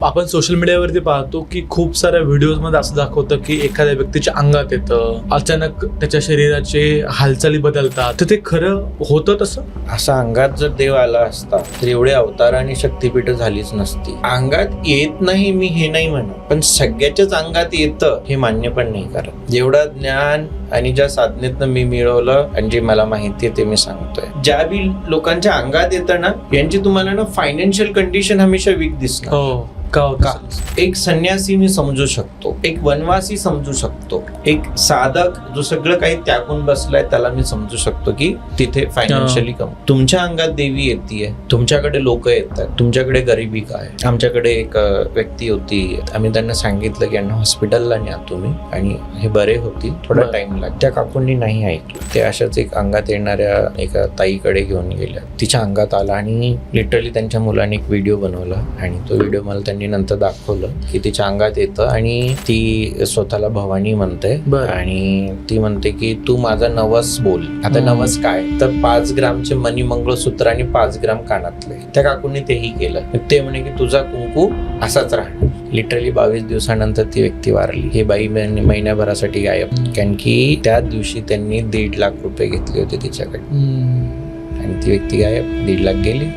आपण सोशल मीडियावरती पाहतो की खूप साऱ्या व्हिडिओजमध्ये असं दाखवतं की एखाद्या व्यक्तीच्या अंगात येतं, अचानक त्याच्या शरीराचे हालचाली बदलतात. तर ते खरं होतं तसं? असा अंगात जर देव आला असता तर एवढे अवतार आणि शक्तिपीठ झालीच नसती. अंगात येत नाही मी हे नाही म्हणत, पण सगळ्याच्याच अंगात येतं हे मान्य पण नाही करत. जेवढं ज्ञान आणि ज्या साधनेतनं मी मिळवलं आणि जे मला माहिती आहे ते मी सांगतोय. ज्या बी लोकांच्या अंगात येतं ना, यांची तुम्हाला ना फायनान्शियल कंडिशन हमेशा वीक दिसणार. हो का? एक संन्यासी मी समजू शकतो, एक वनवासी समजू शकतो, एक साधक जो सगळं काही त्यागून बसलाय त्याला मी समजू शकतो की तिथे फायनान्शियली कम. तुमच्या अंगात देवी येते, तुमच्याकडे लोक येतात, तुमच्याकडे गरिबी काय. आमच्याकडे एक व्यक्ती होती, आम्ही त्यांना सांगितलं की यांना हॉस्पिटलला न्या तुम्ही, आणि हे बरे होतील, थोडा टाइम लागेल. त्या काकूंनी नाही ऐकलं. ते अशाच एक अंगात येणाऱ्या एका ताईकडे घेऊन गेल्या. तिच्या अंगात आला आणि लिटरली त्यांच्या मुलाने एक व्हिडिओ बनवला आणि तो व्हिडिओ मला त्यांनी नंतर दाखवलं की तिच्या अंगात येतं आणि ती स्वतःला भवानी म्हणते आणि ती म्हणते की तू माझा नवस बोल. आता नवस काय तर 5 ग्रामचे मनी मंगळसूत्र आणि 5 ग्राम कानातले. त्या काकूंनी तेही केलं. ते म्हणे की तुझा कुंकू असाच राहणार. लिटरली 22 दिवसानंतर ती व्यक्ती वारली. हे बाई महिन्याभरासाठी गायब, कारण की त्या दिवशी त्यांनी 1.5 लाख रुपये घेतले होते तिच्याकडे आणि ती व्यक्ती गायब. 1.5 लाख गेली.